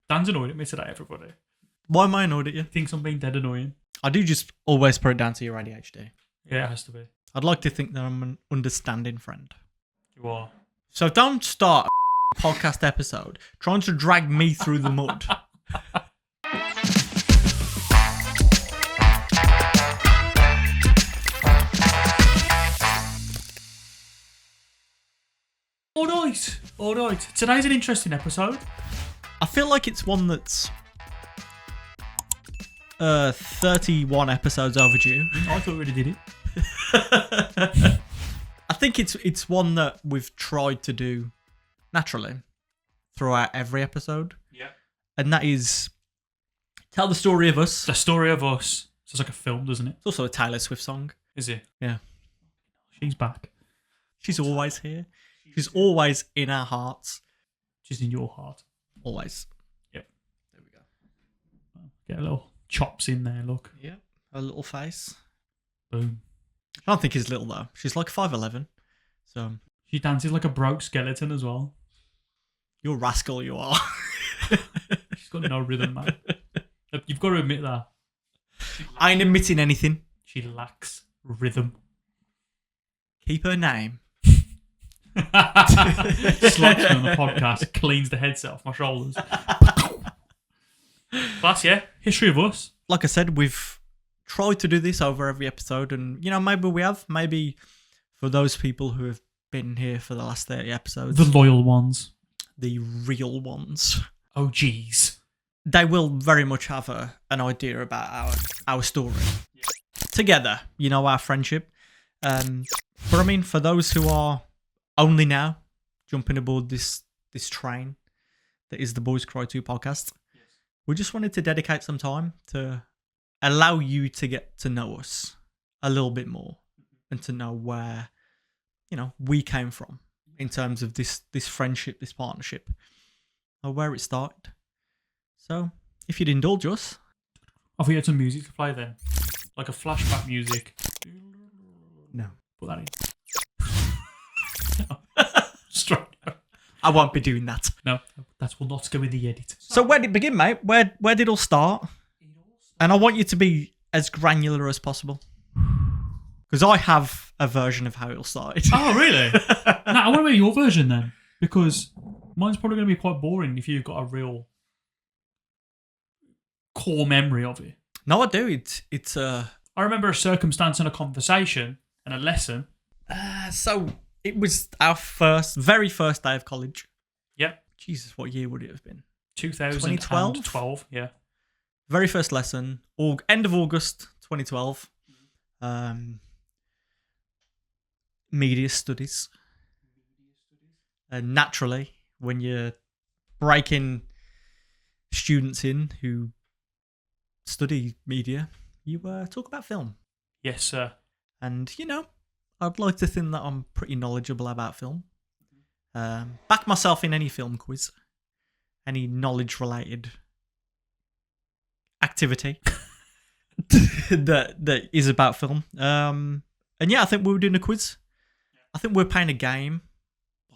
Dan's annoyed at me today, everybody. Why am I annoyed at you? Thinks I'm being dead annoying. I do just always put it down to your ADHD. Yeah, it has to be. I'd like to think that I'm an understanding friend. You are. So don't start a podcast episode trying to drag me through the mud. All right. Today's an interesting episode. I feel like it's one that's 31 episodes overdue. I thought we already did it. I think it's one that we've tried to do naturally throughout every episode. Yeah. And that is tell the story of us. The story of us. Sounds like a film, doesn't it? It's also a Taylor Swift song. Is it? Yeah. She's back. She's always here. She's always in our hearts. She's in your heart. Always. Yep. There we go. Get a little chops in there, look. Yeah. Her little face. Boom. I don't think he's little though. She's like 5'11". So She dances like a broke skeleton as well. you're a rascal, you are. She's got no rhythm, man. You've got to admit that. I ain't admitting anything. She lacks rhythm. Keep her name. Slaps me on the podcast, cleans the headset off my shoulders. That's, yeah, history of us. Like I said, we've tried to do this over every episode, and maybe we have. Maybe for those people who have been here for the last 30 episodes, The loyal ones. the real ones, Oh, geez. they will very much have an idea about our story together. Our friendship. But I mean, for those who are only now jumping aboard this train that is the Boys Cry 2 podcast, we just wanted to dedicate some time to allow you to get to know us a little bit more and to know where, we came from in terms of this friendship, this partnership, or where it started. So, if you'd indulge us. I thought you had some music to play then. Like a flashback music. No. Put that in. Straight up. I won't be doing that. No, that will not go in the edit. So where did it begin, mate? Where did it all start? And I want you to be as granular as possible. Because I have a version of how it all started. Oh, really? No, I want to hear your version then. Because mine's probably going to be quite boring if you've got a real core memory of it. No, I do. It's I remember a circumstance and a conversation and a lesson. So it was our very first day of college. Yep. Jesus, what year would it have been? 2012? 12, yeah. Very first lesson, end of August 2012. Media studies. And naturally, when you're breaking students in who study media, you talk about film. Yes, sir. And, I'd like to think that I'm pretty knowledgeable about film. Back myself in any film quiz. Any knowledge-related activity that is about film. And yeah, I think we were doing a quiz. I think we were playing a game.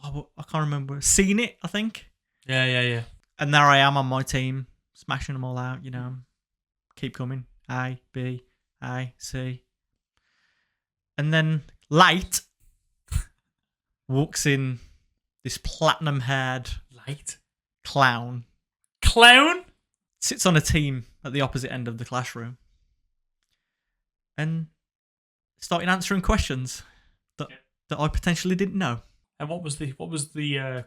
I can't remember. Seen It, I think. Yeah. And there I am on my team, smashing them all out, Keep coming. A, B, A, C. And then late walks in this platinum-haired Late? clown. Clown? Sits on a team at the opposite end of the classroom. And started answering questions that I potentially didn't know. And what was the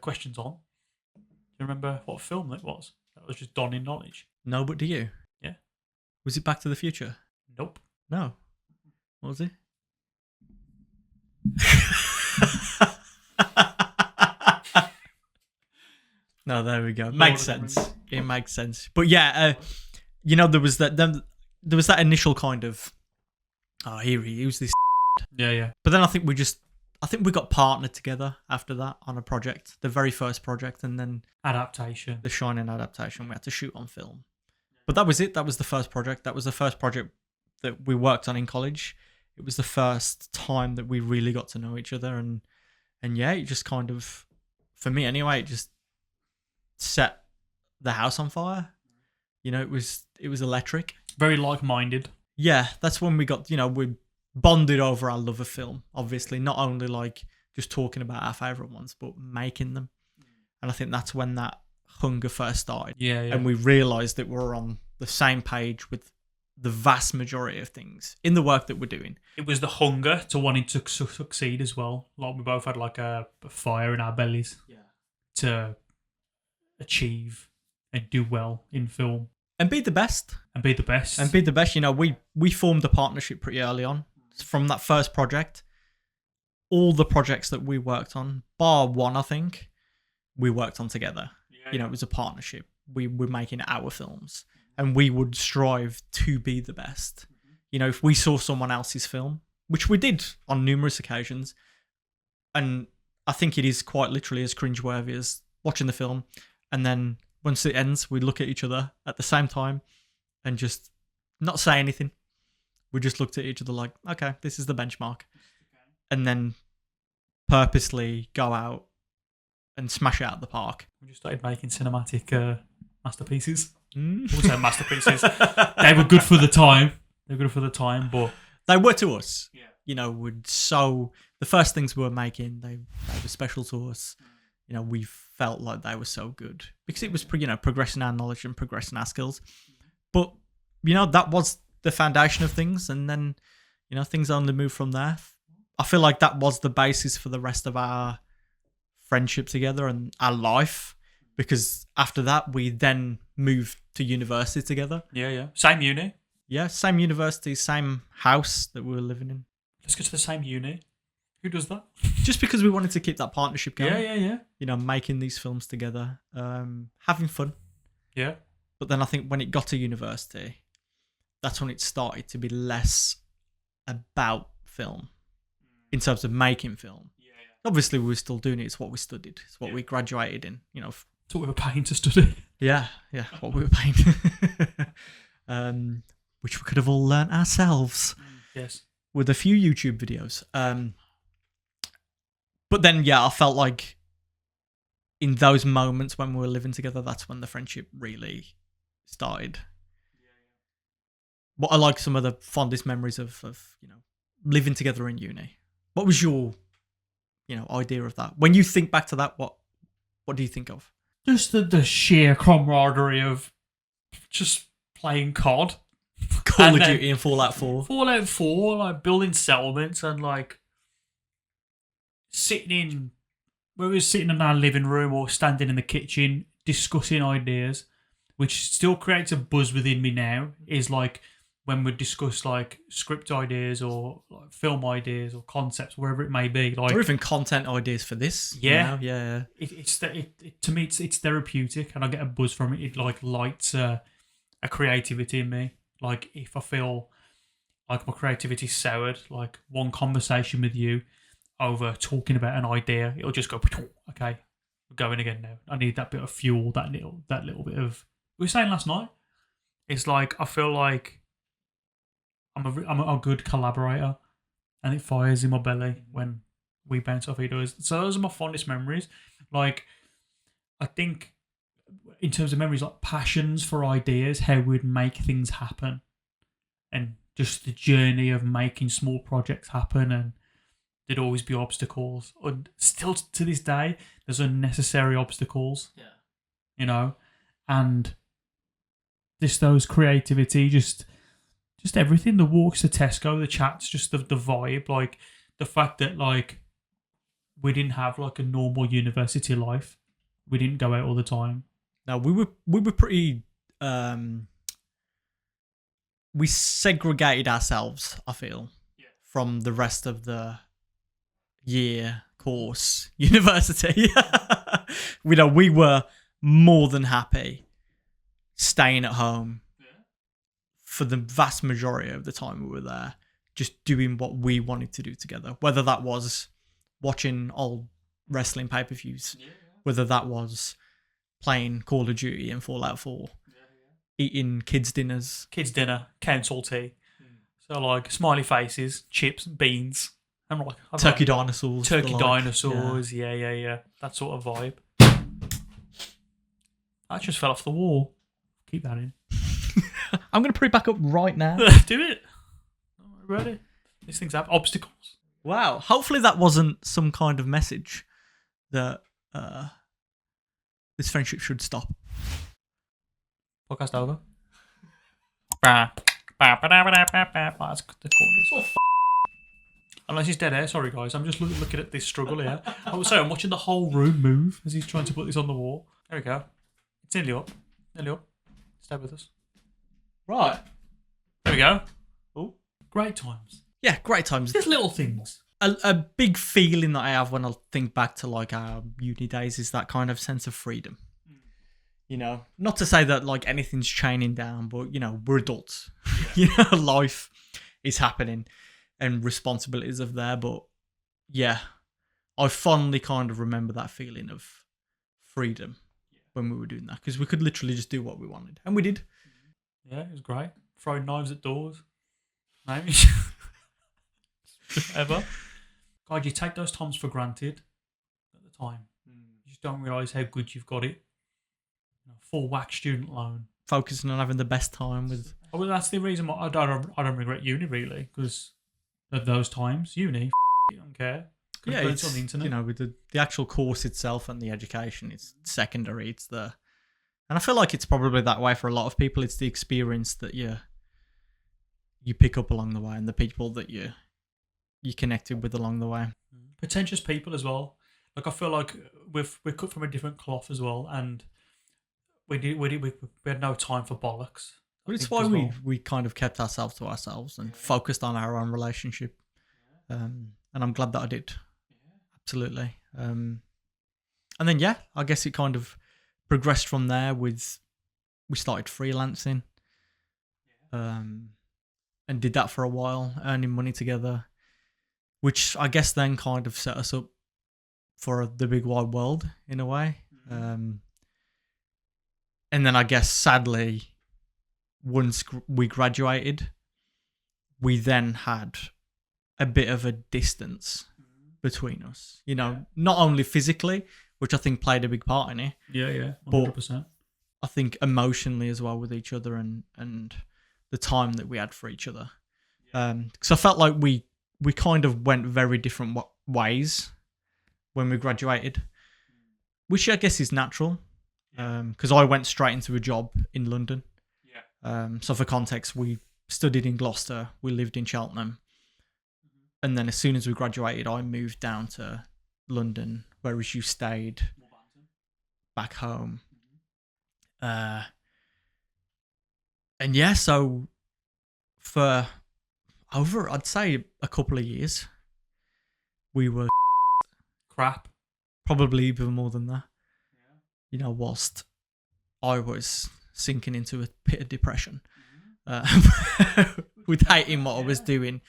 questions on? Do you remember what film it was? That was just donning knowledge. No, but do you? Yeah. Was it Back to the Future? Nope. No. What was it? No, there we go. Makes sense. It makes sense. But yeah, there was that initial kind of, oh, here he was this. Yeah. But then I think we got partnered together after that on a project, the very first project, and then Adaptation. the Shining adaptation we had to shoot on film. But that was it. That was the first project. That was the first project that we worked on in college. It was the first time that we really got to know each other, and yeah, it just kind of, for me anyway, it just set the house on fire. You know, it was electric. Very like-minded. Yeah, that's when we got, we bonded over our love of film. Obviously, not only like just talking about our favourite ones, but making them. And I think that's when that hunger first started. Yeah. And we realised that we were on the same page with the vast majority of things in the work that we're doing. It was the hunger to wanting to succeed as well. Like we both had like a fire in our bellies to achieve and do well in film. And be the best. And be the best. You know, we formed a partnership pretty early on. From that first project, all the projects that we worked on, bar one, I think, we worked on together. Yeah, you know, it was a partnership. We were making our films and we would strive to be the best. You know, if we saw someone else's film, which we did on numerous occasions, and I think it is quite literally as cringeworthy as watching the film, and then once it ends, we look at each other at the same time and just not say anything. We just looked at each other like, okay, this is the benchmark. And then purposely go out and smash it out of the park. We just started making cinematic masterpieces. I wouldn't say masterpieces. They were good for the time. But they were to us. Yeah. You know, the first things we were making, they were special to us. You know, we felt like they were so good because it was, progressing our knowledge and progressing our skills. But, that was the foundation of things. And then, things only moved from there. I feel like that was the basis for the rest of our friendship together and our life. Because after that, we then moved to university together. Yeah. Same uni. Yeah, same university, same house that we were living in. Let's go to the same uni. Who does that? Just because we wanted to keep that partnership going. Yeah. Making these films together, having fun. Yeah. But then I think when it got to university, that's when it started to be less about film in terms of making film. Yeah. Obviously, we were still doing it. It's what we studied. It's what we graduated in. It's what we were paying to study. Yeah, what we were paying. Which we could have all learnt ourselves. Yes. With a few YouTube videos. But then, I felt like in those moments when we were living together, that's when the friendship really started. What I like some of the fondest memories of living together in uni. What was your, idea of that? When you think back to that, what do you think of? Just the sheer camaraderie of just playing COD. Call of Duty and Fallout 4. Fallout 4, like building settlements and like we were sitting in our living room or standing in the kitchen discussing ideas, which still creates a buzz within me now, is like when we discuss like script ideas or like film ideas or concepts, wherever it may be, like, or even content ideas for this. Yeah. To me, it's therapeutic, and I get a buzz from it. It like lights a creativity in me. Like if I feel like my creativity's soured, like one conversation with you over talking about an idea, it'll just go, okay, we're going again now. I need that bit of fuel, that little bit of. We were saying last night, it's like I feel like I'm a good collaborator, and it fires in my belly when we bounce off each other. So those are my fondest memories. Like I think in terms of memories, like passions for ideas, how we'd make things happen, and just the journey of making small projects happen, and there'd always be obstacles. And still to this day, there's unnecessary obstacles. Yeah. And just those creativity, just everything, the walks to Tesco, the chats, just the vibe, like the fact that like we didn't have like a normal university life. We didn't go out all the time. No, we were pretty we segregated ourselves, I feel, from the rest of the year, course, university. We were more than happy staying at home for the vast majority of the time we were there, just doing what we wanted to do together. Whether that was watching old wrestling pay-per-views, whether that was playing Call of Duty and Fallout 4, eating kids' dinners. Kids' dinner, council tea. So like smiley faces, chips, beans. And like turkey dinosaurs. Turkey dinosaurs, yeah. That sort of vibe. That just fell off the wall. Keep that in. I'm going to put it back up right now. Do it. Ready? These things have obstacles. Wow. Hopefully that wasn't some kind of message that this friendship should stop. Podcast over. That's the corner. Unless he's dead air. Sorry, guys. I'm just looking at this struggle here. I was saying, I'm watching the whole room move as he's trying to put this on the wall. There we go. It's nearly up. Nearly up. Stay with us. Right. There we go. Oh. Great times. Yeah, great times. Just little things. A big feeling that I have when I think back to like our uni days is that kind of sense of freedom. You know, not to say that like anything's chaining down, but you know, we're adults. Yeah. You know, life is happening and responsibilities are there. But yeah, I fondly kind of remember that feeling of freedom when we were doing that because we could literally just do what we wanted, and we did. Yeah, it was great. Throwing knives at doors. Maybe. Ever. God, you take those times for granted at the time. You just don't realise how good you've got it. You know, full whack student loan. Focusing on having the best time with. Oh, well, that's the reason why I don't regret uni really, because at those times, uni, you don't care. Yeah, it's on the internet. You know, with the actual course itself and the education, it's secondary. It's the, and I feel like it's probably that way for a lot of people. It's the experience that you pick up along the way and the people that you connected with along the way. Pretentious people as well. Like I feel like we're cut from a different cloth as well, and we had no time for bollocks. But it's why we kind of kept ourselves to ourselves and focused on our own relationship. And I'm glad that I did. Absolutely. And then I guess it kind of progressed from there with we started freelancing. And did that for a while, earning money together, which I guess then kind of set us up for the big wide world in a way. And then I guess sadly, once we graduated, we then had a bit of a distance between us. You know, not only physically, which I think played a big part in it. Yeah, 100%. But I think emotionally as well with each other and the time that we had for each other. Because I felt like we kind of went very different ways when we graduated, which I guess is natural. Because I went straight into a job in London. So for context, we studied in Gloucester, we lived in Cheltenham, and then as soon as we graduated, I moved down to London, whereas you stayed back home. And yeah, so for over, I'd say a couple of years, we were crap. Probably even more than that. You know, whilst I was sinking into a pit of depression with hating what I was doing.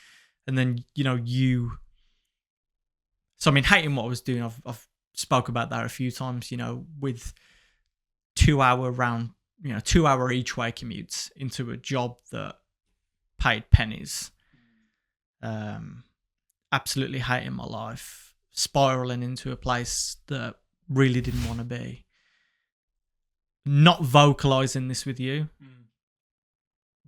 And then, you know, so I mean, hating what I was doing, I've spoke about that a few times, you know, with 2 hour each way commutes into a job that paid pennies. Absolutely hating my life, spiraling into a place that really didn't want to be. Not vocalizing this with you,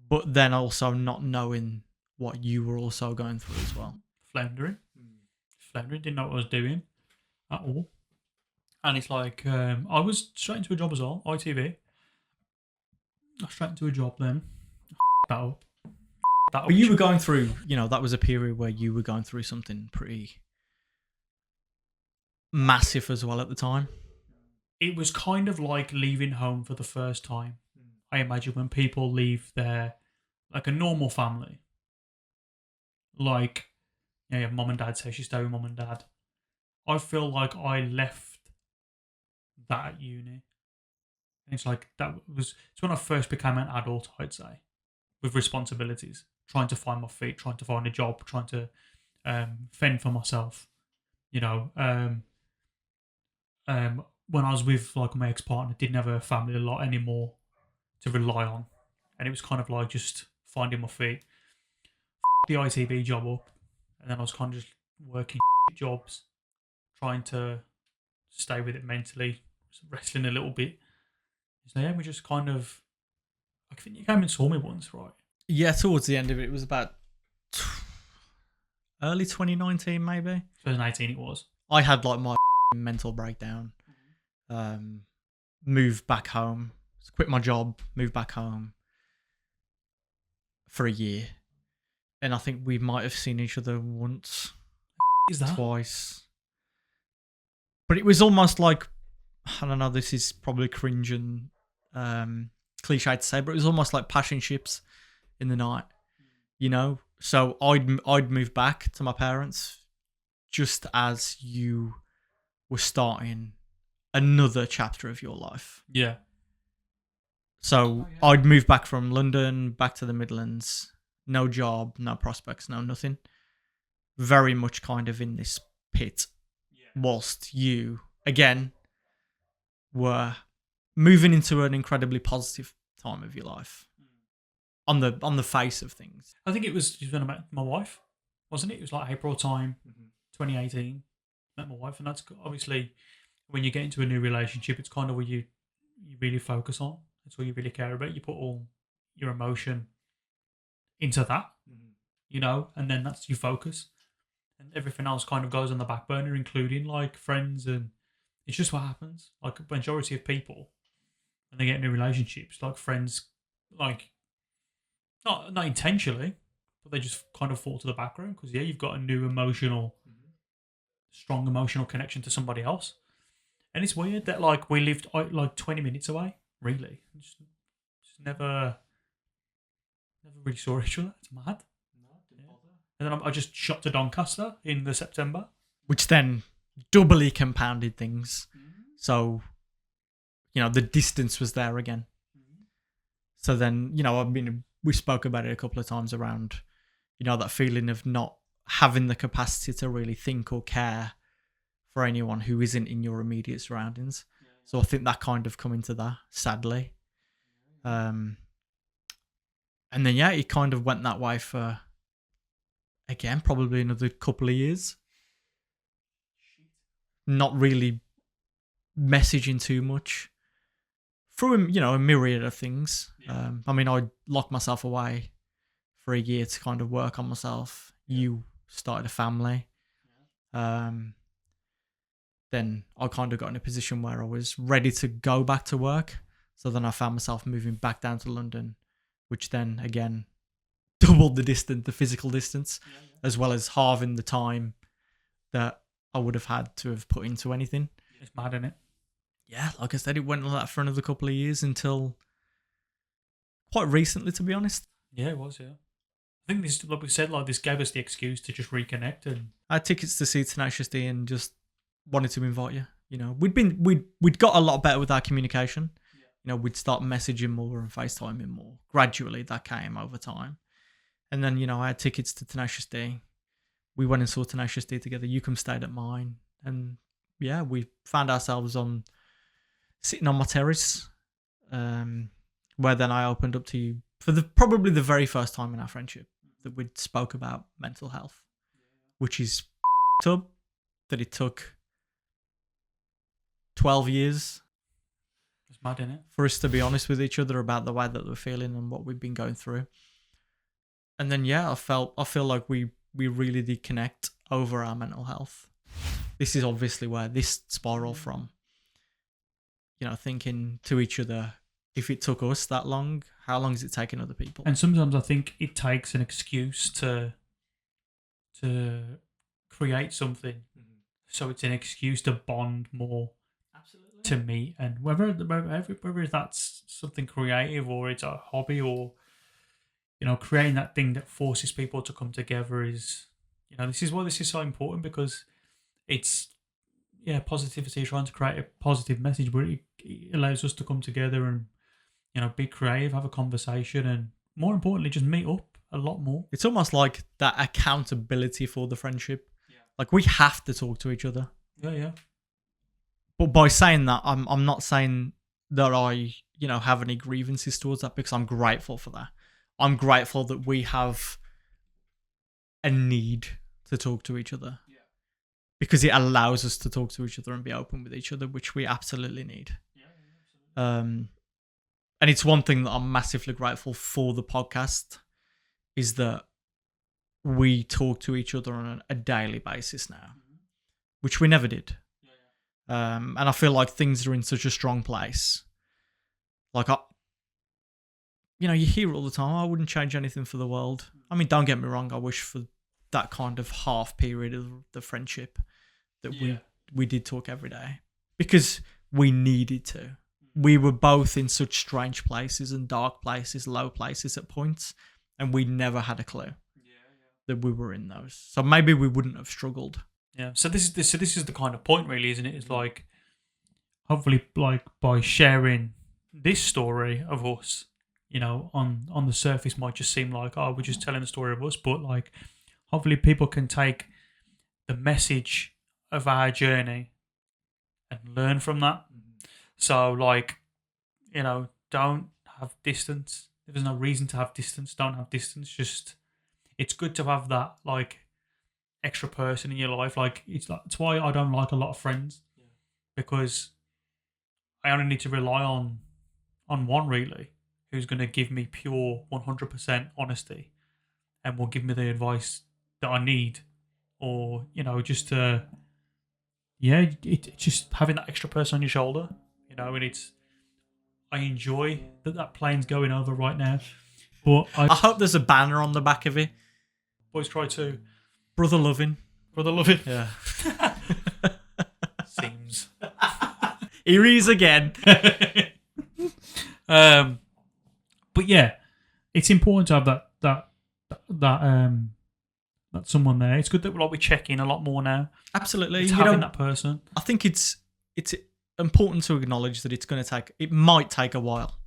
but then also not knowing what you were also going through as well. Floundering, didn't know what I was doing at all. And it's like, I was straight into a job as well, ITV. I was straight into a job then. That up. But you were going through, you know, that was a period where you were going through something pretty massive as well at the time. It was kind of like leaving home for the first time. I imagine when people leave their, like a normal family. Like, yeah, mum and dad say she stay with mum and dad. I feel like I left that at uni. And it's like, it's when I first became an adult, I'd say, with responsibilities, trying to find my feet, trying to find a job, trying to fend for myself. You know, when I was with like my ex-partner, didn't have a family a lot anymore to rely on. And it was kind of like just finding my feet. The ITV job up. And then I was kind of just working jobs, trying to stay with it mentally, wrestling a little bit. So yeah, we just kind of. I think you came and saw me once, right? Yeah, towards the end of it was about early 2019, maybe. 2018 it was. I had like my mental breakdown. Moved back home, quit my job, moved back home for a year, and I think we might have seen each other once, Is that? twice. But it was almost like, I don't know, this is probably cringe and cliche to say, but it was almost like passing ships in the night, you know? So I'd moved back to my parents just as you were starting another chapter of your life. Yeah. So I'd moved back from London, back to the Midlands, no job, no prospects, no nothing. Very much kind of in this pit, whilst you, again, were moving into an incredibly positive time of your life. On the face of things. I think it was when I met my wife, wasn't it? It was like April time, 2018. Met my wife, and that's obviously when you get into a new relationship, it's kind of what you really focus on. It's what you really care about. You put all your emotion into that, you know, and then that's your focus, and everything else kind of goes on the back burner, including like friends, and it's just what happens. Like a majority of people, when they get into relationships, like friends, like. Not intentionally, but they just kind of fall to the background because you've got a new strong emotional connection to somebody else, and it's weird that like we lived like 20 minutes away. Really, just never really saw each other. It's mad. And then I just shot to Doncaster in the September, which then doubly compounded things. So, you know, the distance was there again. So then, you know, we spoke about it a couple of times around, you know, that feeling of not having the capacity to really think or care for anyone who isn't in your immediate surroundings. So I think that kind of come into that, sadly. And then, yeah, it kind of went that way for, again, probably another couple of years. Not really messaging too much. Through, you know, a myriad of things. I mean, I locked myself away for a year to kind of work on myself. You started a family. Then I kind of got in a position where I was ready to go back to work. So then I found myself moving back down to London, which then, again, doubled the physical distance, as well as halving the time that I would have had to have put into anything. It's mad, isn't it? Yeah, like I said, it went like that for another couple of years until quite recently, to be honest. Yeah, it was, yeah. I think this, like we said, like this gave us the excuse to just reconnect. And I had tickets to see Tenacious D and just wanted to invite you. You know, we'd got a lot better with our communication. You know, we'd start messaging more and FaceTiming more. Gradually, that came over time. And then, you know, I had tickets to Tenacious D. We went and saw Tenacious D together. You come stayed at mine. And yeah, we found ourselves sitting on my terrace, where then I opened up to you for probably the very first time in our friendship that we spoke about mental health, which is up that it took 12 years. It's mad, isn't it? For us to be honest with each other about the way that we're feeling and what we've been going through. And then, yeah, I feel like we really did connect over our mental health. This is obviously where this spiraled from. You know, thinking to each other, if it took us that long, how long is it taking other people? And sometimes I think it takes an excuse to create something. So it's an excuse to bond more. Absolutely. To meet, and whether that's something creative or it's a hobby or, you know, creating that thing that forces people to come together is, you know, this is why this is so important, because it's, positivity, trying to create a positive message, but it allows us to come together and, you know, be creative, have a conversation, and more importantly, just meet up a lot more. It's almost like that accountability for the friendship. Like, we have to talk to each other. Yeah. But by saying that, I'm not saying that I, you know, have any grievances towards that, because I'm grateful for that. I'm grateful that we have a need to talk to each other. Because it allows us to talk to each other and be open with each other, which we absolutely need. And it's one thing that I'm massively grateful for the podcast is that we talk to each other on a daily basis now, which we never did. And I feel like things are in such a strong place. Like, you hear it all the time. I wouldn't change anything for the world. I mean, don't get me wrong. I wish for that kind of half period of the friendship that we did talk every day because we needed to. We were both in such strange places and dark places, low places at points, and we never had a clue that we were in those. So maybe we wouldn't have struggled. Yeah. So this is the kind of point, really, isn't it? It's like, hopefully, like by sharing this story of us, on the surface might just seem like, oh, we're just telling the story of us, but like, hopefully, people can take the message of our journey and learn from that. So, like, don't have distance. If there's no reason to have distance, don't have distance. Just, it's good to have that, like, extra person in your life. Like, it's why I don't like a lot of friends, because I only need to rely on one, really, who's going to give me pure 100% honesty and will give me the advice that I need, or just it's just having that extra person on your shoulder, and I enjoy that plane's going over right now, but I hope there's a banner on the back of it. Boys try to brother loving, yeah. Seems here he is again. But yeah, it's important to have that someone there. It's good that we check in a lot more now. Absolutely, it's having that person. I think it's important to acknowledge that it might take a while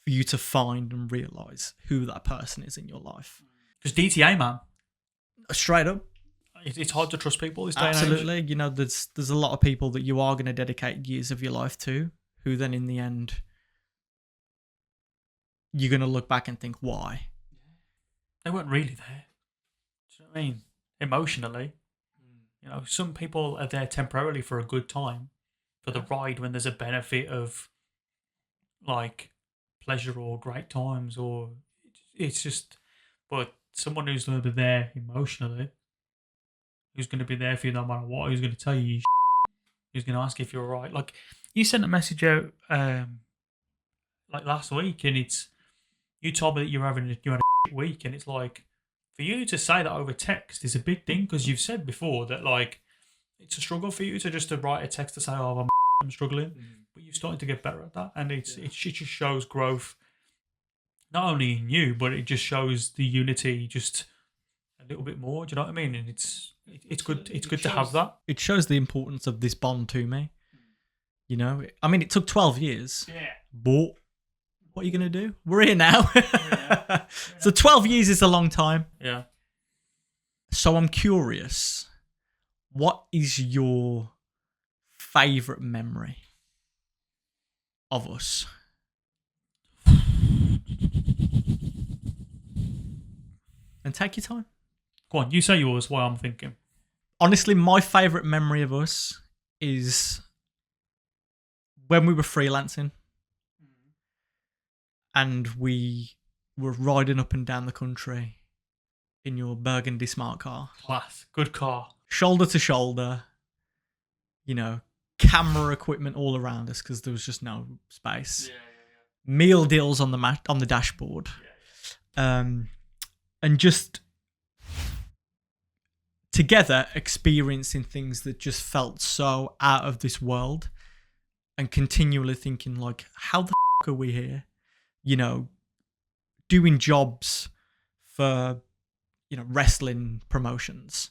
for you to find and realize who that person is in your life. Because DTA, man, straight up, it's hard to trust people this day. Absolutely, there's a lot of people that you are going to dedicate years of your life to, who then in the end you're going to look back and think, why? They weren't really there. Do you know what I mean? Emotionally. Some people are there temporarily for a good time, for the ride when there's a benefit of, like, pleasure or great times, or it's just, but someone who's going to be there emotionally, who's going to be there for you no matter what, who's going to tell you who's going to ask if you're all right. Like, you sent a message out, like last week, and you told me that you had a week, and it's like, for you to say that over text is a big thing, because you've said before that, like, it's a struggle for you to write a text to say, oh, I'm struggling, but you've started to get better at that, and it just shows growth, not only in you, but it just shows the unity just a little bit more. Do you know what I mean? And it's good. It's good to have that. It shows the importance of this bond to me. I mean, it took 12 years. Yeah. But what are you going to do? We're here now. So 12 years is a long time. Yeah. So I'm curious, what is your favourite memory of us? And take your time. Go on, you say yours while I'm thinking. Honestly, my favourite memory of us is when we were freelancing and we were riding up and down the country in your burgundy smart car. Class. Good car. Shoulder to shoulder. Camera equipment all around us because there was just no space. Yeah. Meal deals on the dashboard. Yeah. And just together experiencing things that just felt so out of this world, and continually thinking, like, how the f*** are we here? Doing jobs for, wrestling promotions,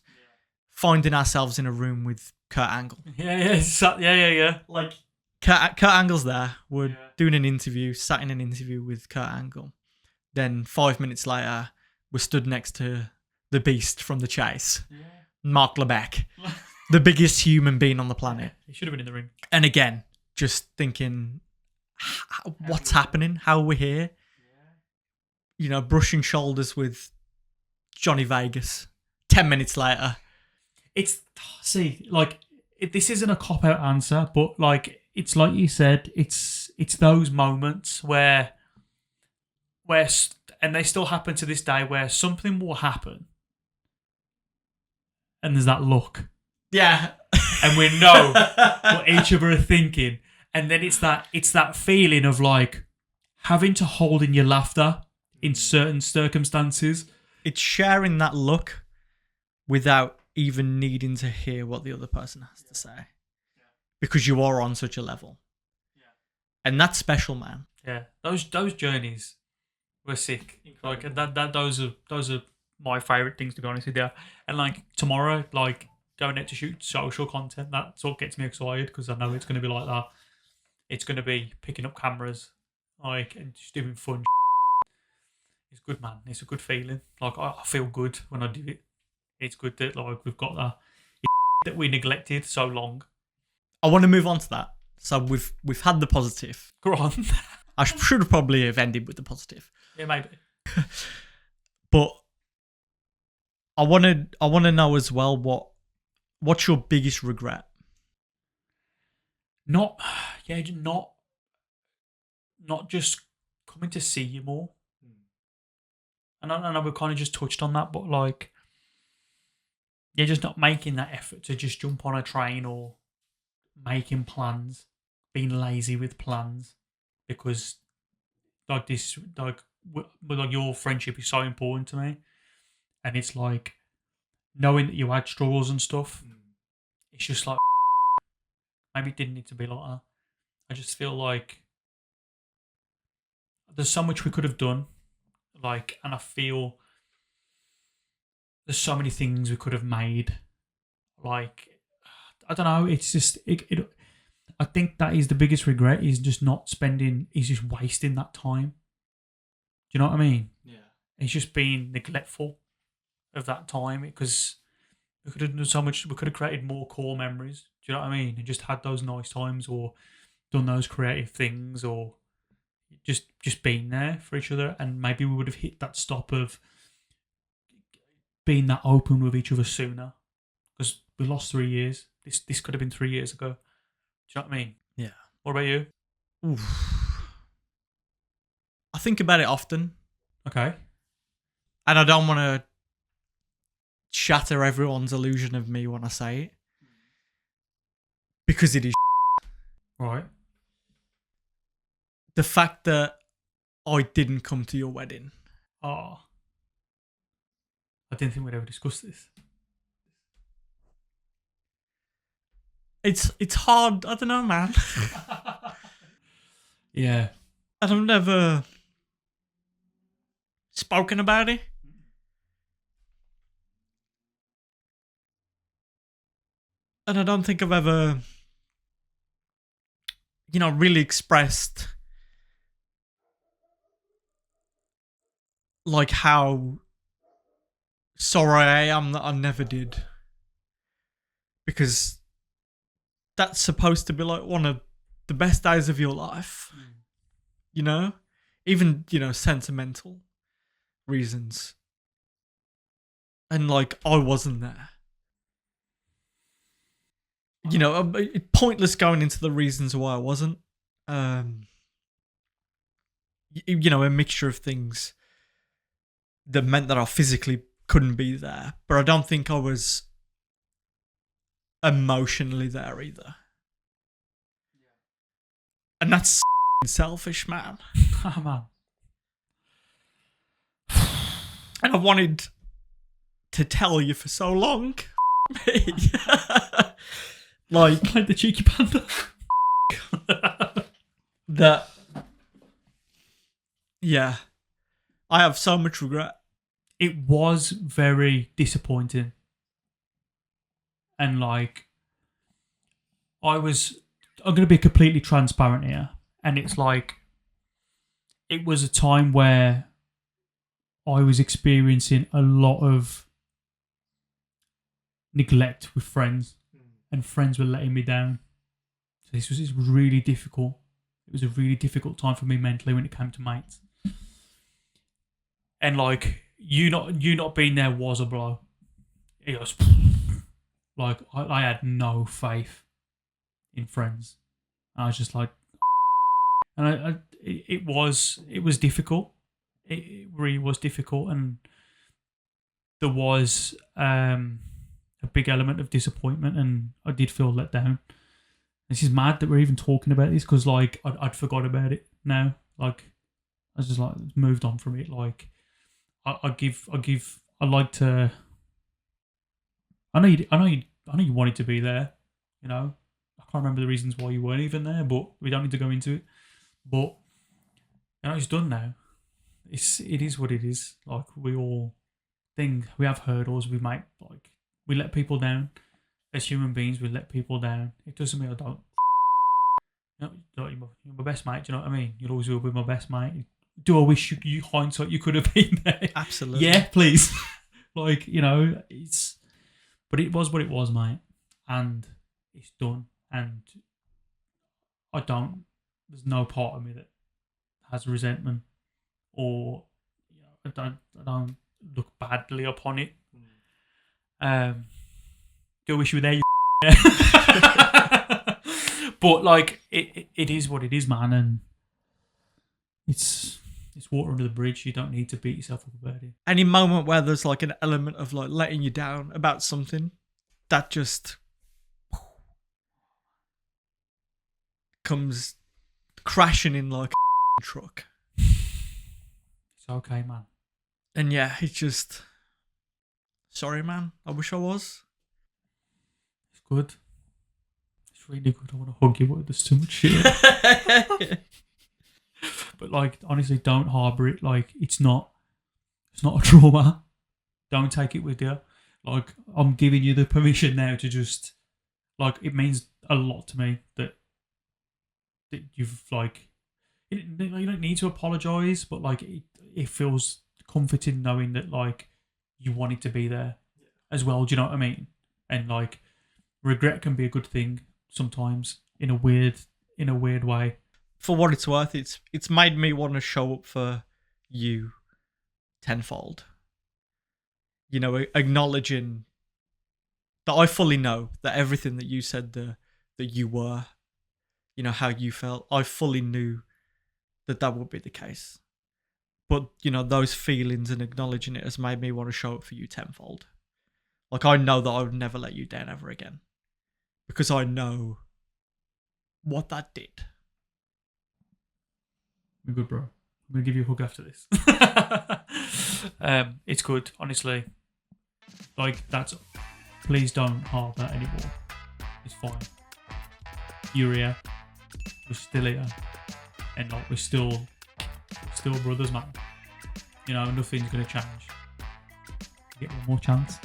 finding ourselves in a room with Kurt Angle. Yeah. Like, Kurt Angle's there. We're doing an interview, sat in an interview with Kurt Angle. Then 5 minutes later, we're stood next to the Beast from The Chase, Mark Lebec, the biggest human being on the planet. He should have been in the ring. And again, just thinking, what's happening? How are we here? Brushing shoulders with Johnny Vegas. 10 minutes later. This isn't a cop-out answer, but, like, it's like you said, it's it's those moments where and they still happen to this day, where something will happen and there's that look, Yeah. and we know what each other are thinking, and then it's that feeling of like having to hold in your laughter in certain circumstances. It's sharing that look without even needing to hear what the other person has to say, because you are on such a level, and that's special, man. Yeah, those journeys were sick. Like those are my favorite things, to be honest with you. And like tomorrow, like going out to shoot social content, that's what gets me excited, because I know it's going to be like that. It's going to be picking up cameras, like, and just doing fun. It's good, man. It's a good feeling. Like I feel good when I do it. It's good that like we've got that we neglected so long. I want to move on to that. So we've had the positive. Go on. I should have probably have ended with the positive. Yeah, maybe. But I want to know as well, what's your biggest regret? Not just coming to see you more. And I know we kind of just touched on that, but like, yeah, just not making that effort to just jump on a train, or making plans, being lazy with plans, because like this, like your friendship is so important to me, and it's like knowing that you had struggles and stuff. It's just like maybe it didn't need to be like that. I just feel like there's so much we could have done, like, and I feel there's so many things we could have made. Like, I don't know. It's just it. I think that is the biggest regret, is just not spending. Is just wasting that time. Do you know what I mean? Yeah. It's just being neglectful of that time, because we could have done so much. We could have created more core memories. Do you know what I mean? And just had those nice times, or done those creative things, or just being there for each other. And maybe we would have hit that stop of being that open with each other sooner, because we lost 3 years. This could have been 3 years ago. Do you know what I mean? Yeah. What about you? Oof. I think about it often, Okay. and I don't want to shatter everyone's illusion of me when I say it, because it is Right. the fact that I didn't come to your wedding. Oh. I didn't think we'd ever discuss this. It's hard. I don't know, man. Yeah. And I've never spoken about it. And I don't think I've ever, really expressed like how sorry I am that I never did. Because that's supposed to be like one of the best days of your life. Even, sentimental reasons. And like, I wasn't there. Pointless going into the reasons why I wasn't. A mixture of things that meant that I physically couldn't be there. But I don't think I was emotionally there either. And that's selfish, man. Oh, man. And I wanted to tell you for so long. like the cheeky panda. that. Yeah. I have so much regret. It was very disappointing. And like, I'm going to be completely transparent here. And it's like, it was a time where I was experiencing a lot of neglect with friends, and friends were letting me down. So this was really difficult. It was a really difficult time for me mentally when it came to mates. And like, you not being there was a blow. It was like, I had no faith in friends. I was just like, and it was difficult. It really was difficult, and there was a big element of disappointment, and I did feel let down. This is mad that we're even talking about this because like I'd forgot about it now. Like I was just like moved on from it. Like I like to. I know you wanted to be there. You know, I can't remember the reasons why you weren't even there, but we don't need to go into it. But you know, it's done now. It is what it is. Like we all think we have hurdles. We might like we let people down as human beings. We let people down. It doesn't mean I don't. You're my best mate. Do you know what I mean? You'll always will be my best mate. Do I wish you hindsight you could have been there? Absolutely. Yeah, please. Like you know, but it was what it was, mate, and it's done. And there's no part of me that has resentment or you know, I don't look badly upon it. Do wish you were there, you but like it is what it is, man, and it's water under the bridge. You don't need to beat yourself up about it. Any moment where there's like an element of like letting you down about something, that just comes crashing in like a truck. It's okay, man. And yeah, it's just sorry, man. I wish I was. It's good. It's really good. I want to hug you, but there's too much shit. But like, honestly, don't harbour it. Like, it's not a trauma. Don't take it with you. Like, I'm giving you the permission now to just, like, it means a lot to me that you've like, you don't need to apologise, but like, it feels comforting knowing that like you wanted to be there as well. Do you know what I mean? And like, regret can be a good thing sometimes in a weird way. For what it's worth, it's made me want to show up for you tenfold. You know, acknowledging that I fully know that everything that you said that you were, you know, how you felt, I fully knew that would be the case. But, you know, those feelings and acknowledging it has made me want to show up for you tenfold. Like, I know that I would never let you down ever again. Because I know what that did. We're good, bro. I'm going to give you a hug after this. It's good, honestly. Like, please don't harbour that anymore. It's fine. You're here. We're still here. And like, we're still brothers, man. You know, nothing's going to change. You get one more chance.